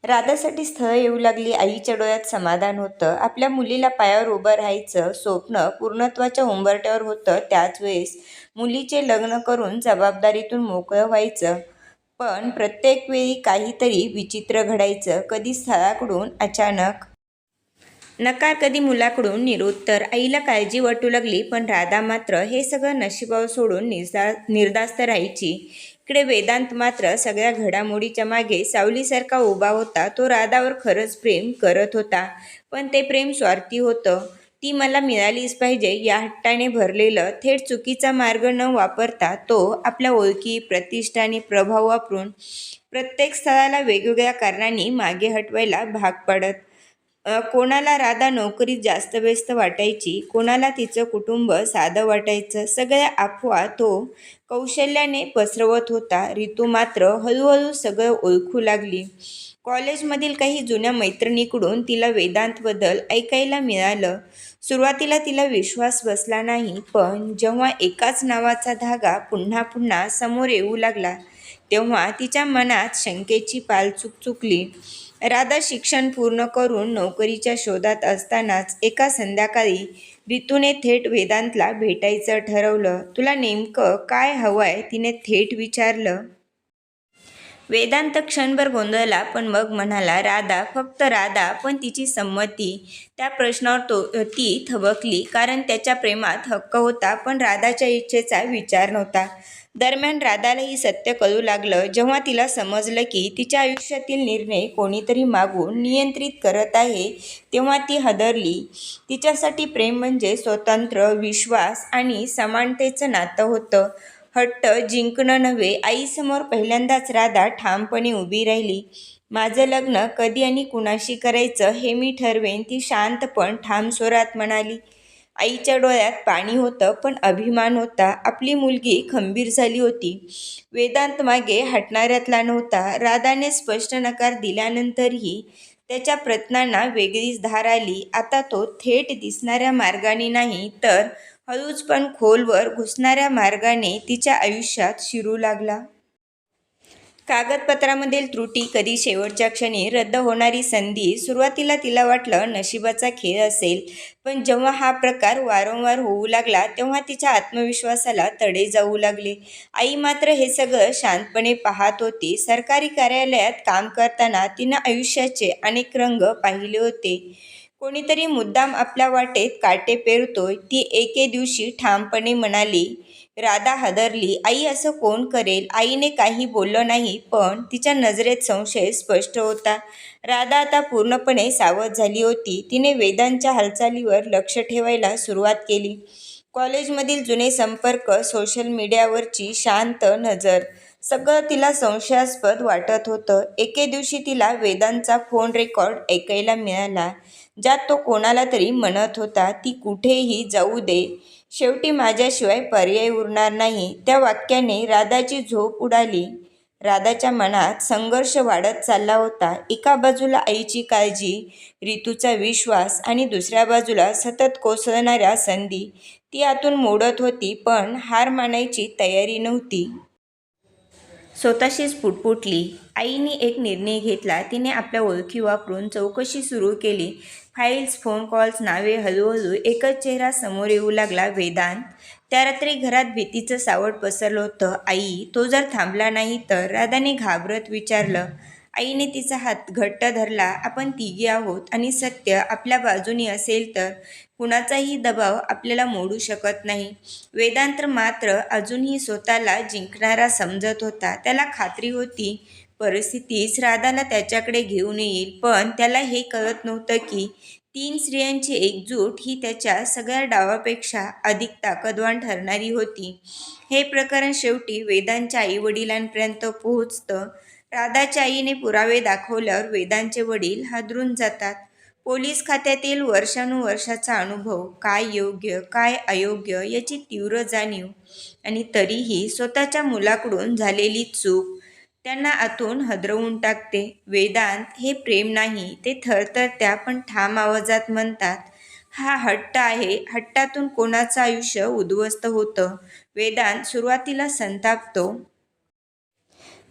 राधासाठी स्थळ येऊ लागली. आईच्या डोळ्यात समाधान होतं. आपल्या मुलीला पायावर उभं राहायचं स्वप्न पूर्णत्वाच्या उंबरठ्यावर होतं. त्याच वेळेस मुलीचे लग्न करून जबाबदारीतून मोकळं व्हायचं. पण प्रत्येक वेळी काहीतरी विचित्र घडायचं. कधी स्थळाकडून अचानक नकार, कधी मुलाकडून निरुत्तर. आईला काळजी वाटू लागली. पण राधा मात्र हे सगळं नशिबावर सोडून निर्धास्त राहायची. इकडे वेदांत मात्र सगळ्या घडामोडीच्या मागे सावलीसारखा उभा होता. तो राधावर खरंच प्रेम करत होता, पण ते प्रेम स्वार्थी होतं. ती मला मिळालीच पाहिजे या हट्टाने भरलेलं. थेट चुकीचा मार्ग न वापरता तो आपल्या ओळखी, प्रतिष्ठा आणि प्रभाव वापरून प्रत्येक स्थळाला वेगवेगळ्या कारणांनी मागे हटवायला भाग पाडत. कोणाला राधा नोकरीत जास्त व्यस्त वाटायची, कोणाला तिचं कुटुंब साधं वाटायचं. सगळ्या अफवा तो कौशल्याने पसरवत होता. ऋतू मात्र हळूहळू सगळं ओळखू लागली. कॉलेजमधील काही जुन्या मैत्रिणीकडून तिला वेदांतबद्दल ऐकायला मिळालं. सुरुवातीला तिला विश्वास बसला नाही, पण जेव्हा एकाच नावाचा धागा पुन्हा पुन्हा समोर येऊ लागला तेव्हा तिच्या मनात शंकेची पालचूक चुकली. राधा शिक्षण पूर्ण करून नोकरीच्या शोधात असतानाच एका संध्याकाळी ऋतूने थेट वेदांतला भेटायचं ठरवलं. तुला नेमकं काय हवंय? तिने थेट विचारलं. वेदांत क्षणभर गोंधळला, पण मग म्हणाला, राधा, फक्त राधा. पण तिची संमती. त्या प्रश्नावर ती थबकली, कारण त्याच्या प्रेमात हक्क होता, पण राधाच्या इच्छेचा विचार नव्हता. दरम्यान राधालाही सत्य कळू लागलं. जेव्हा तिला समजलं की तिच्या आयुष्यातील निर्णय कोणीतरी मागून नियंत्रित करत आहे, तेव्हा ती हादरली. तिच्यासाठी प्रेम म्हणजे स्वतंत्र, विश्वास आणि समानतेचं नातं होतं. हट्ट जिंकणं नव्हे. आईसमोर पहिल्यांदाच राधा ठामपणे उभी राहिली. माझं लग्न कधी आणि कुणाशी करायचं हे मी ठरवेन, ती शांत पण ठाम स्वरात म्हणाली. आईच्या डोळ्यात पाणी होतं, पण अभिमान होता. आपली मुलगी खंबीर झाली होती. वेदांत मागे हटणाऱ्यातला नव्हता. राधाने स्पष्ट नकार दिल्यानंतरही त्याच्या प्रयत्नांना वेगळीच धार आली. आता तो थेट दिसणाऱ्या मार्गाने नाही, तर हळूच पण खोलवर घुसणाऱ्या मार्गाने तिच्या आयुष्यात शिरू लागला. कागदपत्रामधील त्रुटी, कधी शेवटच्या क्षणी रद्द होणारी संधी. सुरुवातीला तिला वाटलं नशिबाचा खेळ असेल, पण जेव्हा हा प्रकार वारंवार होऊ लागला तेव्हा तिच्या आत्मविश्वासाला तडे जाऊ लागले. आई मात्र हे सगळं शांतपणे पाहत होती. सरकारी कार्यालयात काम करताना तिनं आयुष्याचे अनेक रंग पाहिले होते. कोणीतरी मुद्दाम आपल्या वाटेत काटे पेरतोय, ती एके दिवशी ठामपणे म्हणाली. राधा हादरली. आई, असं कोण करेल? आईने काही बोललं नाही, पण तिच्या नजरेत संशय स्पष्ट होता. राधा आता पूर्णपणे सावध झाली होती. तिने वेदांच्या हालचालीवर लक्ष ठेवायला सुरुवात केली. कॉलेजमधील जुने संपर्क, सोशल मीडियावरची शांत नजर, सगळं तिला संशयास्पद वाटत होतं. एके दिवशी तिला वेदांचा फोन रेकॉर्ड ऐकायला मिळाला, ज्यात तो कोणाला तरी म्हणत होता, ती कुठेही जाऊ दे, शेवटी माझ्याशिवाय पर्याय उरणार नाही. त्या वाक्याने राधाची झोप उडाली. राधाच्या मनात संघर्ष वाढत चालला होता. एका बाजूला आईची काळजी, ऋतूचा विश्वास आणि दुसऱ्या बाजूला सतत कोसळणाऱ्या संधी. ती आतून मोडत होती, पण हार मानायची तयारी नव्हती. स्वतःशीच पुटपुटली. आईने एक निर्णय घेतला. तिने आपल्या ओळखी वापरून चौकशी सुरू केली. फाईल्स, फोन कॉल्स, नावे. हळूहळू एकच चेहरा समोर येऊ लागला, वेदांत. त्या रात्री घरात भीतीचं सावट पसरलं होतं. आई, तो जर थांबला नाही तर? राधाने घाबरत विचारलं. आईने तिचा हात घट्ट धरला. आपण तिघी आहोत आणि सत्य आपल्या बाजूने असेल तर कुणाचाही दबाव आपल्याला मोडू शकत नाही. वेदांत मात्र अजूनही स्वतःला जिंकणारा समजत होता. त्याला खात्री होती परिस्थितीच राधाला त्याच्याकडे घेऊन येईल, पण त्याला हे कळत नव्हतं की 3 स्त्रियांची एकजूट ही त्याच्या सगळ्या डावापेक्षा अधिक ताकदवान ठरणारी होती. हे प्रकरण शेवटी वेदांच्या आईवडिलांपर्यंत पोहोचतं. राधाच्या आईने पुरावे दाखवल्यावर वेदांचे वडील हादरून जातात. पोलीस खात्यातील वर्षानुवर्षाचा अनुभव, काय योग्य काय अयोग्य याची तीव्र जाणीव, आणि तरीही स्वतःच्या मुलाकडून झालेली चूक त्यांना आतून हादरवून टाकते. वेदांत, हे प्रेम नाही, ते थरथरत्या पण ठाम आवाजात म्हणतात, हा हट्ट आहे. हट्टातून कोणाचं आयुष्य उद्ध्वस्त होतं. वेदांत सुरुवातीला संतापतो.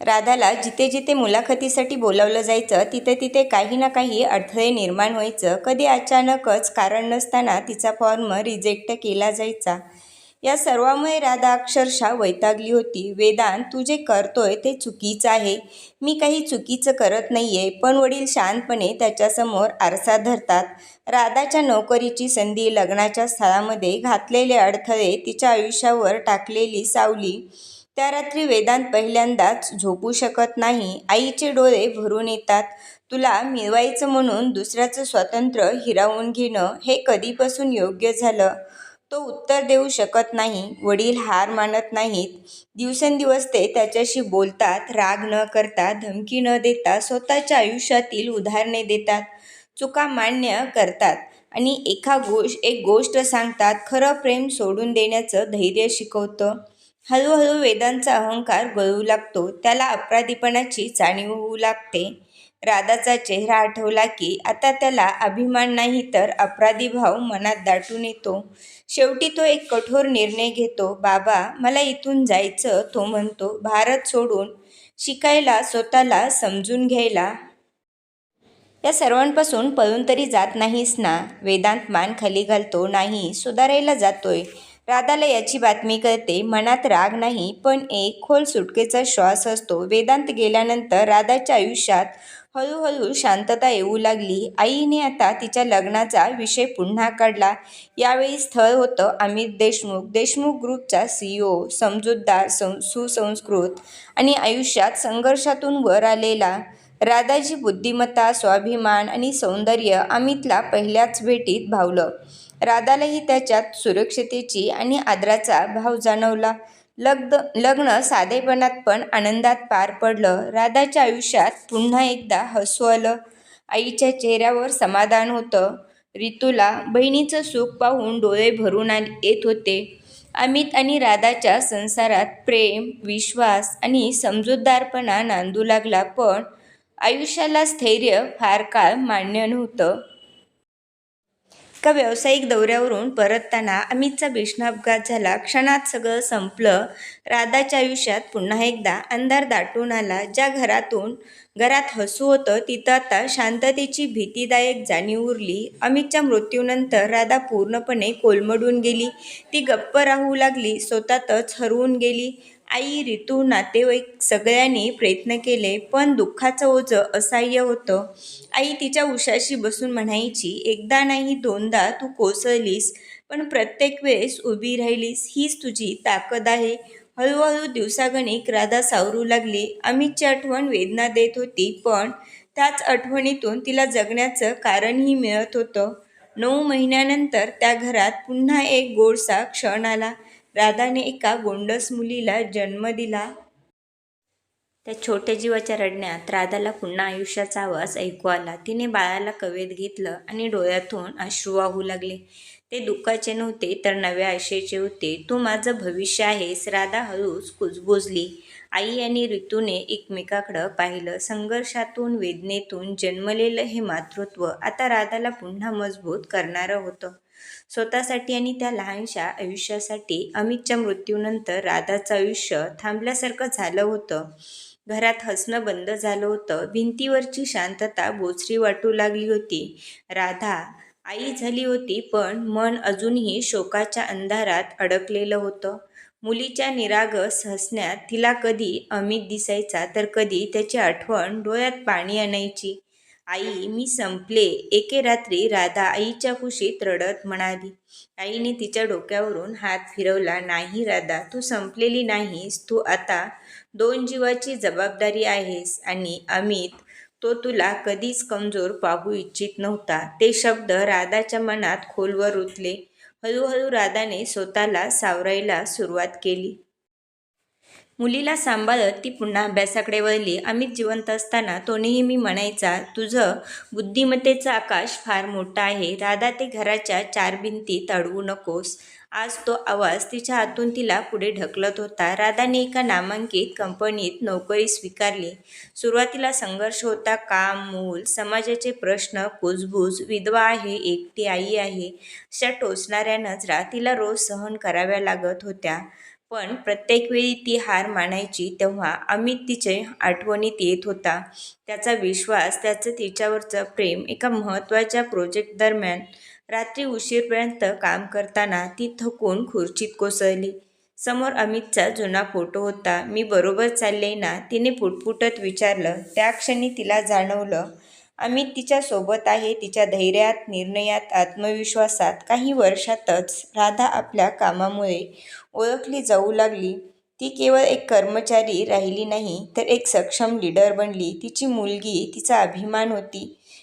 राधाला जिथे जिथे मुलाखतीसाठी बोलावलं जायचं तिथे तिथे काही ना काही अडथळे निर्माण व्हायचं. कधी अचानकच कारण नसताना तिचा फॉर्म रिजेक्ट केला जायचा. या सर्वामुळे राधा अक्षरशः वैतागली होती. वेदांत, तू जे करतोय ते चुकीचं आहे. मी काही चुकीचं करत नाहीये. पण वडील शांतपणे त्याच्यासमोर आरसा धरतात. राधाच्या नोकरीची संधी, लग्नाच्या स्थळामध्ये घातलेले अडथळे, तिच्या आयुष्यावर टाकलेली सावली. त्या रात्री वेदांत पहिल्यांदाच झोपू शकत नाही. आईचे डोळे भरून येतात. तुला मिळवायचं म्हणून दुसऱ्याचं स्वातंत्र्य हिरावून घेणं हे कधीपासून योग्य झालं? तो उत्तर देऊ शकत नाही. वडील हार मानत नाहीत. दिवसेंदिवस ते त्याच्याशी बोलतात, राग न करता, धमकी न देता, स्वतःच्या आयुष्यातील उदाहरणे देतात, चुका मान्य करतात आणि एक गोष्ट सांगतात. खरं प्रेम सोडून देण्याचं धैर्य शिकवतं. हळूहळू वेदांचा अहंकार गळू लागतो. त्याला अपराधीपणाची जाणीव होऊ लागते. राधाचा चेहरा आठवला की आता त्याला अभिमान नाही तर अपराधी भाव मनात दाटून येतो. शेवटी तो एक कठोर निर्णय घेतो. बाबा, मला इथून जायचं, तो म्हणतो. भारत सोडून, शिकायला, स्वतःला समजून घ्यायला. या सर्वांपासून पळून तरी जात नाहीस ना? वेदांत मान खाली घालतो. नाही, सुधारायला जातोय. राधाला याची बातमी कळते. मनात राग नाही, पण एक खोल सुटकेचा श्वास असतो. वेदांत गेल्यानंतर राधाच्या आयुष्यात हळूहळू शांतता येऊ लागली. आईने आता तिच्या लग्नाचा विषय पुन्हा काढला. यावेळी स्थळ होतं अमित देशमुख. देशमुख ग्रुपचा CEO, समजूतदार, सुसंस्कृत आणि आयुष्यात संघर्षातून वर आलेला. राधाची बुद्धिमत्ता, स्वाभिमान आणि सौंदर्य अमितला पहिल्याच भेटीत भावलं. राधालाही त्याच्यात सुरक्षिततेची आणि आदराचा भाव जाणवला. लग्न साधेपणात पण आनंदात पार पडलं. राधाच्या आयुष्यात पुन्हा एकदा हसू आलं. आईच्या चेहऱ्यावर समाधान होतं. रितूला बहिणीचं सुख पाहून डोळे भरून येत होते. अमित आणि राधाच्या संसारात प्रेम, विश्वास आणि समजूतदारपणा नांदू लागला. पण आयुष्याला स्थैर्य फार काळ मान्य नव्हतं. एका व्यावसायिक दौऱ्यावरून परतताना अमितचा भीषण अपघात झाला. क्षणात सगळं संपलं. राधाच्या आयुष्यात पुन्हा एकदा अंधार दाटून आला. ज्या घरात हसू होतं तिथं आता शांततेची भीतीदायक जाणीव उरली. अमितच्या मृत्यूनंतर राधा पूर्णपणे कोलमडून गेली. ती गप्प राहू लागली, स्वतःतच हरवून गेली. आई, रितू, नातेवाईक सगळ्यांनी प्रयत्न केले, पण दुःखाचं ओझं असह्य होतं. आई तिच्या उशाशी बसून म्हणायची, एकदा नाही दोनदा तू कोसळलीस, पण प्रत्येक वेळेस उभी राहिलीस. हीच तुझी ताकद आहे. हळूहळू दिवसागणिक राधा सावरू लागली. अमितची आठवण वेदना देत होती, पण त्याच आठवणीतून तिला जगण्याचं कारणही मिळत होतं. 9 महिन्यानंतर त्या घरात पुन्हा एक गोडसा क्षण आला. राधाने एका गोंडस मुलीला जन्म दिला. त्या छोट्या जीवाच्या रडण्यात राधाला पुन्हा आयुष्याचा आवाज ऐकू आला. तिने बाळाला कवेत घेतलं आणि डोळ्यातून अश्रू वाहू लागले. ते दुःखाचे नव्हते तर नव्या आशेचे होते. तू माझं भविष्य आहेस. राधा हळूच कुजबुजली. आई आणि ऋतूने एकमेकाकडं पाहिलं. संघर्षातून, वेदनेतून जन्मलेलं हे मातृत्व आता राधाला पुन्हा मजबूत करणारं होतं. स्वतःसाठी आणि त्या लहानशा आयुष्यासाठी. अमितच्या मृत्यूनंतर राधाचं आयुष्य थांबल्यासारखं झालं होतं. घरात हसणं बंद झालं होतं. भिंतीवरची शांतता बोचरी वाटू लागली होती. राधा आई झाली होती, पण मन अजूनही शोकाच्या अंधारात अडकलेलं होतं. मुलीच्या निरागस हसण्यात तिला कधी अमित दिसायचा तर कधी त्याची आठवण डोळ्यात पाणी आणायची. आई, मी संपले. एके रात्री राधा आईच्या कुशीत रडत म्हणाली. आईने तिच्या डोक्यावरून हात फिरवला. नाही राधा, तू संपलेली नाहीस. तू आता 2 जीवाची जबाबदारी आहेस. आणि अमित, तो तुला कधीच कमजोर पाहू इच्छित नव्हता. ते शब्द राधाच्या मनात खोलवर रुतले. हळूहळू राधाने स्वतःला सावरायला सुरुवात केली. मुलीला सांभाळत ती पुन्हा अभ्यासाकडे वळली. अमित जिवंत असताना तो नेहमी म्हणायचा, तुझं बुद्धिमत्तेचं आकाश फार मोठं आहे. राधा, ते घराच्या 4 भिंतीत अडवू नकोस. आज तो आवाज तिच्या हातून तिला पुढे ढकलत होता. राधाने एका नामांकित कंपनीत नोकरी स्वीकारली. सुरुवातीला संघर्ष होता. काम, मूल, समाजाचे प्रश्न, कुजबूज, विधवा आहे, एकटी आई आहे, अशा टोचणाऱ्या नजरा तिला रोज सहन कराव्या लागत होत्या. पण प्रत्येक वेळी ती हार मानायची तेव्हा अमित तिचे आठवणीत येत होता. त्याचा विश्वास, त्याचं तिच्यावरचं प्रेम. एका महत्त्वाच्या प्रोजेक्ट दरम्यान रात्री उशीरपर्यंत काम करताना ती थकून खुर्चीत कोसळली. समोर अमितचा जुना फोटो होता. "मी बरोबर चाललेय ना?" तिने पुटपुटत विचारलं. त्या क्षणी तिला जाणवलं, अमित तिच्या सोबत आहे. तिच्या धैर्यात, निर्णयात, आत्मविश्वासात. काही वर्षातच राधा आपल्या कामामुळे ओळखली जाऊ लागली. ती केवळ एक कर्मचारी राहिली नाही, तर एक सक्षम लीडर बनली. तिची मुलगी तिचा अभिमान होती.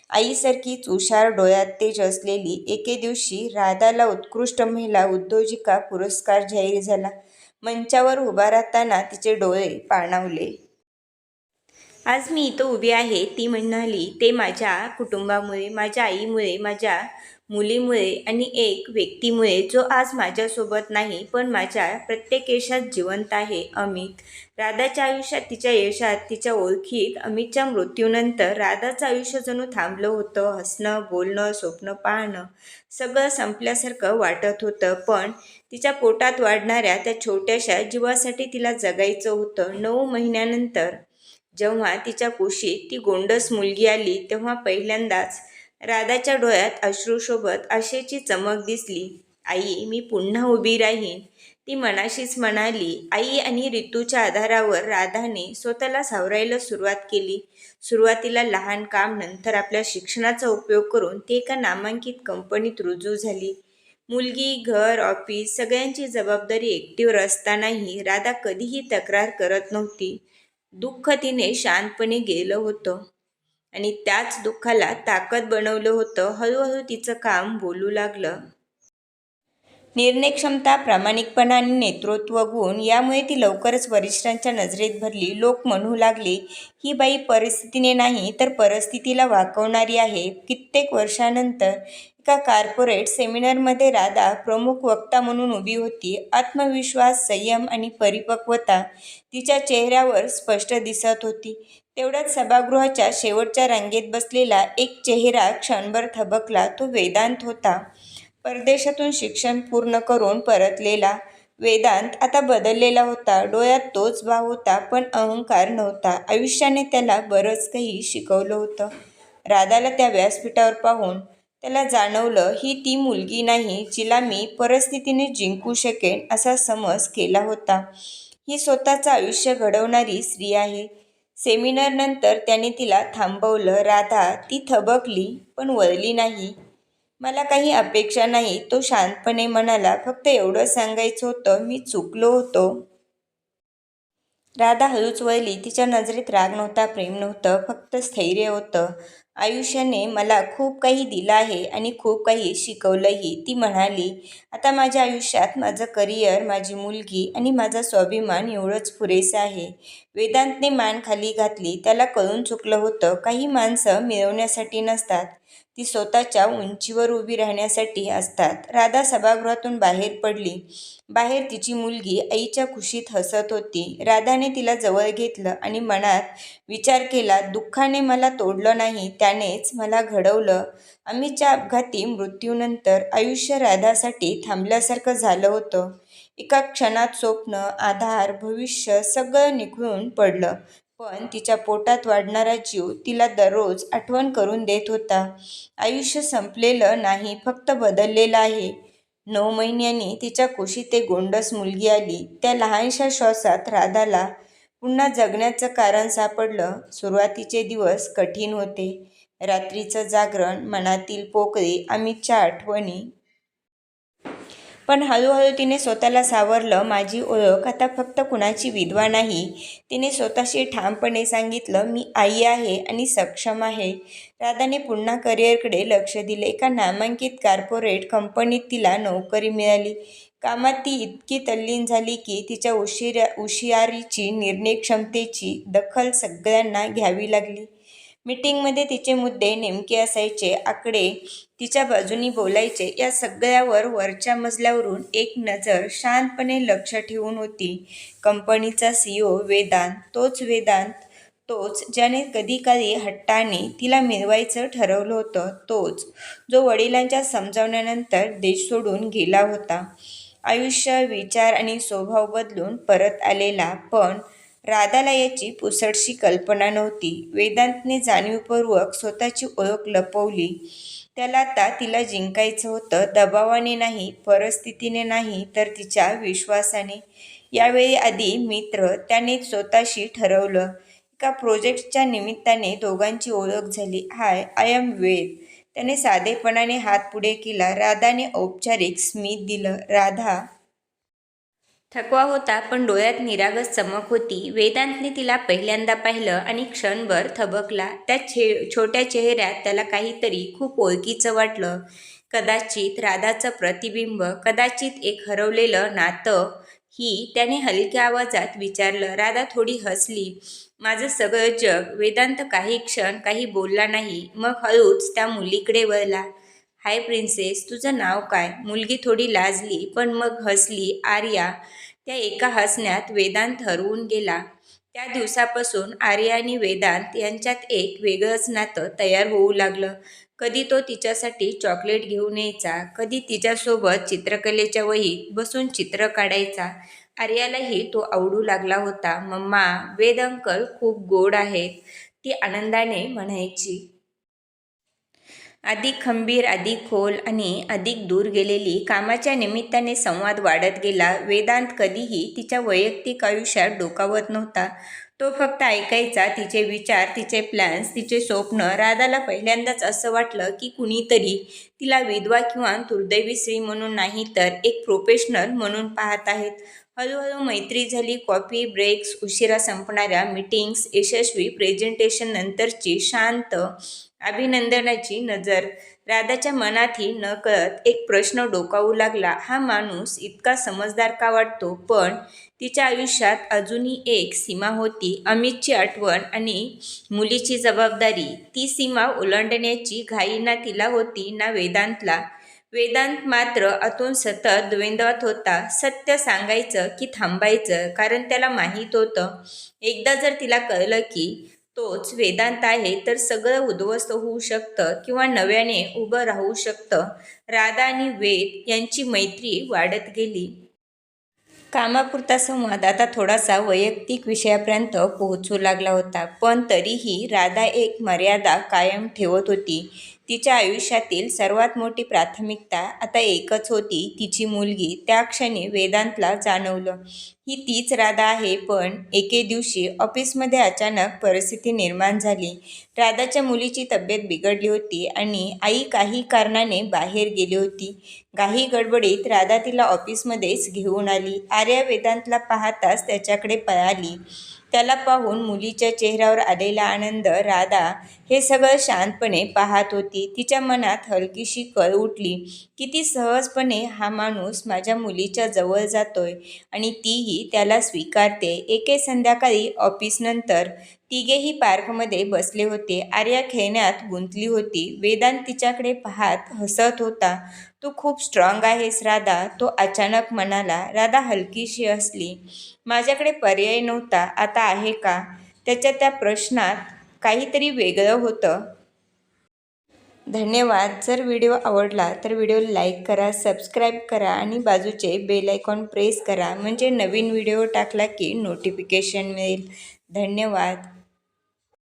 आईसारखीच हुशार, डोळ्यात तेज असलेली. एके दिवशी राधाला उत्कृष्ट महिला उद्योजिका पुरस्कार जाहीर झाला. मंचावर उभा राहताना तिचे डोळे पाणावले. "आज मी इथं उभी आहे," ती म्हणाली, "ते माझ्या कुटुंबामुळे, माझ्या आईमुळे, माझ्या मुलीमुळे आणि एक व्यक्तीमुळे जो आज माझ्यासोबत नाही, पण माझ्या प्रत्येक यशात जिवंत आहे, अमित." राधाच्या आयुष्यात, तिच्या यशात, तिच्या ओळखीत. अमितच्या मृत्यूनंतर राधाचं आयुष्य जणू थांबलं होतं. हसणं, बोलणं, स्वप्न पाहणं, सगळं संपल्यासारखं वाटत होतं. पण तिच्या पोटात वाढणाऱ्या त्या छोट्याशा जीवासाठी तिला जगायचं होतं. 9 महिन्यानंतर जेव्हा तिच्या कुशीत ती गोंडस मुलगी आली, तेव्हा पहिल्यांदाच राधाच्या डोळ्यात अश्रूसोबत आशेची चमक दिसली. "आई, मी पुन्हा उभी राहीन," ती मनाशीच म्हणाली. आई आणि ऋतूच्या आधारावर राधाने स्वतःला सावरायला सुरुवात केली. सुरुवातीला लहान काम, नंतर आपल्या शिक्षणाचा उपयोग करून ती एका नामांकित कंपनीत रुजू झाली. मुलगी, घर, ऑफिस सगळ्यांची जबाबदारी एकटीवर असतानाही राधा कधीही तक्रार करत नव्हती. दुःख तिने शांतपणे गेलं होतं आणि त्याच दुःखाला ताकद बनवलं होतं. हळूहळू तिचं काम बोलू लागलं. निर्णयक्षमता, प्रामाणिकपणा आणि नेतृत्व गुण. यामुळे ती लवकरच वरिष्ठांच्या नजरेत भरली. लोक म्हणू लागले, "ही बाई परिस्थितीने नाही, तर परिस्थितीला वाकवणारी आहे." कित्येक वर्षांनंतर एका कॉर्पोरेट सेमिनारमध्ये राधा प्रमुख वक्ता म्हणून उभी होती. आत्मविश्वास, संयम आणि परिपक्वता तिच्या चेहऱ्यावर स्पष्ट दिसत होती. तेवढ्यात सभागृहाच्या शेवटच्या रांगेत बसलेला एक चेहरा क्षणभर थबकला. तो वेदांत होता. परदेशातून शिक्षण पूर्ण करून परतलेला वेदांत आता बदललेला होता. डोळ्यात तोच भाव होता, पण अहंकार नव्हता. आयुष्याने त्याला बरंच काही शिकवलं होतं. राधाला त्या व्यासपीठावर पाहून त्याला जाणवलं, ही ती मुलगी नाही जिला मी परिस्थितीने जिंकू शकेन असा समज केला होता. ही स्वतःचं आयुष्य घडवणारी स्त्री आहे. सेमिनारनंतर त्याने तिला थांबवलं. राधा, ती थबकली, पण वळली नाही. "मला काही अपेक्षा नाही," तो शांतपणे म्हणाला. "फक्त एवढं सांगायचं होतं, मी चुकलो होतो." राधा हळूच वळली. तिच्या नजरेत राग नव्हता, प्रेम नव्हतं, फक्त स्थैर्य होतं. "आयुष्याने मला खूप काही दिलं आहे आणि खूप काही शिकवलंही," ती म्हणाली. "आता माझ्या आयुष्यात माझं करिअर, माझी मुलगी आणि माझा स्वाभिमान एवढंच पुरेसं आहे." वेदांतने मान खाली घातली. त्याला कळून चुकलं होतं, काही माणसं मिळवण्यासाठी नसतात, ती स्वतःच्या उंचीवर उभी राहण्यासाठी असतात. राधा सभागृहातून बाहेर पडली. बाहेर तिची मुलगी आईच्या कुशीत हसत होती. राधाने तिला जवळ घेतलं आणि मनात विचार केला, दुःखाने मला तोडलं नाही, त्यानेच मला घडवलं. अमितच्या अपघाती मृत्यूनंतर आयुष्य राधासाठी थांबल्यासारखं झालं होतं. एका क्षणात स्वप्न, आधार, भविष्य सगळं निखळून पडलं. पण तिच्या पोटात वाढणारा जीव तिला दररोज आठवण करून देत होता, आयुष्य संपलेलं नाही, फक्त बदललेलं आहे. 9 महिन्यांनी तिच्या कुशीत एक गोंडस मुलगी आली. त्या लहानशा श्वासात राधाला पुन्हा जगण्याचं कारण सापडलं. सुरुवातीचे दिवस कठीण होते. रात्रीचं जागरण, मनातील पोकळी, अमितच्या आठवणी. पण हळूहळू तिने स्वतःला सावरलं. माझी ओळख आता फक्त कुणाची विधवा नाही, तिने स्वतःशी ठामपणे सांगितलं, "मी आई आहे आणि सक्षम आहे." राधाने पुन्हा करिअरकडे लक्ष दिले. एका नामांकित कॉर्पोरेट कंपनीत तिला नोकरी मिळाली. कामात ती इतकी तल्लीन झाली की तिच्या हुशारीची, निर्णयक्षमतेची दखल सगळ्यांना घ्यावी लागली. मीटिंगमध्ये तिचे मुद्दे नेमके असायचे, आकडे तिच्या बाजूनी बोलायचे. या सगळ्यावर वरच्या मजल्यावरून एक नजर शांतपणे लक्ष ठेवून होती. कंपनीचा CEO वेदांत. तोच वेदांत, तोच ज्याने कधीकाळी हट्टाने तिला मिळवायचं ठरवलं होतं. तोच जो वडिलांच्या समजावण्यानंतर देश सोडून गेला होता. आयुष्य, विचार आणि स्वभाव बदलून परत आलेला. पण राधाला याची पुसटशी कल्पना नव्हती. वेदांतने जाणीवपूर्वक स्वतःची ओळख लपवली. त्याला आता तिला जिंकायचं होतं, दबावाने नाही, परिस्थितीने नाही, तर तिच्या विश्वासाने. यावेळी आधी मित्र त्याने स्वतःशी ठरवलं. एका प्रोजेक्टच्या निमित्ताने दोघांची ओळख झाली. हाय, आय एम वेद. त्याने साधेपणाने हात पुढे केला. राधाने औपचारिक स्मित दिलं. राधा थकवा होता, पण डोळ्यात निरागस चमक होती. वेदांतने तिला पहिल्यांदा पाहिलं आणि क्षणभर थबकला. त्या छोट्या चेहऱ्यात त्याला काहीतरी खूप ओळखीचं वाटलं. कदाचित राधाचं प्रतिबिंब, कदाचित एक हरवलेलं नातं. त्याने हलक्या आवाजात विचारलं. राधा थोडी हसली. माझं सगळं जग. वेदांत काही क्षण काही बोलला नाही. मग हळूच त्या मुलीकडे वळला. हाय प्रिन्सेस, तुझं नाव काय? मुलगी थोडी लाजली, पण मग हसली. आर्या. त्या एका हसण्यात वेदांत हरवून गेला. त्या दिवसापासून आर्या आणि वेदांत यांच्यात एक वेगळंच नातं तयार होऊ लागलं. कधी तो तिच्यासाठी चॉकलेट घेऊन यायचा, कधी तिच्यासोबत चित्रकलेच्या वहीत बसून चित्र काढायचा. आर्यालाही तो आवडू लागला होता. मम्मा, वेद अंकल खूप गोड आहेत, ती आनंदाने म्हणायची. अधिक खंबीर, अधिक खोल आणि अधिक दूर गेलेली. कामाच्या निमित्ताने संवाद वाढत गेला. वेदांत कधीही तिच्या वैयक्तिक आयुष्यात डोकावत नव्हता. तो फक्त ऐकायचा. तिचे विचार, तिचे प्लॅन्स, तिचे स्वप्न. राधाला पहिल्यांदाच असं वाटलं की कुणीतरी तिला विधवा किंवा दुर्दैवी स्त्री म्हणून नाही, तर एक प्रोफेशनल म्हणून पाहत आहेत. हळूहळू मैत्री झाली. कॉफी ब्रेक्स, उशिरा संपणाऱ्या मीटिंग्स, यशस्वी प्रेझेंटेशन नंतरची शांत अभिनंदनाची नजर. राधाच्या मनातही नकळत एक प्रश्न डोकावू लागला. हा माणूस इतका समजदार का वाटतो? पण तिच्या आयुष्यात अजूनही एक सीमा होती. अमितची आठवण आणि मुलीची जबाबदारी. ती सीमा ओलांडण्याची घाई ना तिला होती ना वेदांतला. वेदांत मात्र आतून सतत द्वंद्वात होता. सत्य सांगायचं की थांबायचं? कारण त्याला माहीत होतं, एकदा जर तिला कळलं की तोच वेदांत आहे, तर सगळं उद्ध्वस्त होऊ शकतं किंवा नव्याने उभं राहू शकतं. राधा आणि वेद यांची मैत्री वाढत गेली. कामापुरता संवाद आता थोडासा वैयक्तिक विषयापर्यंत पोहोचू लागला होता. पण तरीही राधा एक मर्यादा कायम ठेवत होती. तिच्या आयुष्यातील सर्वात मोठी प्राथमिकता आता एकच होती, तिची मुलगी. त्या क्षणी वेदांतला जाणवलं, ही तीच राधा आहे. पण एके दिवशी ऑफिसमध्ये अचानक परिस्थिती निर्माण झाली. राधाच्या मुलीची तब्येत बिघडली होती आणि आई काही कारणाने बाहेर गेली होती. काही गडबडीत राधा तिला ऑफिसमध्येच घेऊन आली. आर्या वेदांतला पाहताच त्याच्याकडे पळाली. त्याला पाहून मुलीच्या चेहऱ्यावर आलेला आनंद. राधा हे सगळं शांतपणे पाहत होती. तिच्या मनात हलकीशी कळ उठली. किती सहजपणे हा माणूस माझ्या मुलीच्या जवळ जातोय आणि तीही त्याला स्वीकारते. एके संध्याकाळी ऑफिसनंतर तिघेही पार्कमध्ये बसले होते. आर्या खेळण्यात गुंतली होती. वेदांत तिच्याकडे पाहत हसत होता. तू खूप स्ट्रॉंग आहेस राधा, तो अचानक म्हणाला. राधा हलकीशी हसली. माझ्याकडे पर्याय नव्हता, आता आहे का? त्याच्या त्या प्रश्नात काहीतरी वेगळं होतं. धन्यवाद. जर व्हिडिओ आवडला तर व्हिडिओला लाईक करा, सबस्क्राईब करा आणि बाजूचे बेल आयकॉन प्रेस करा, म्हणजे नवीन व्हिडिओ टाकला की नोटिफिकेशन मिळेल. धन्यवाद.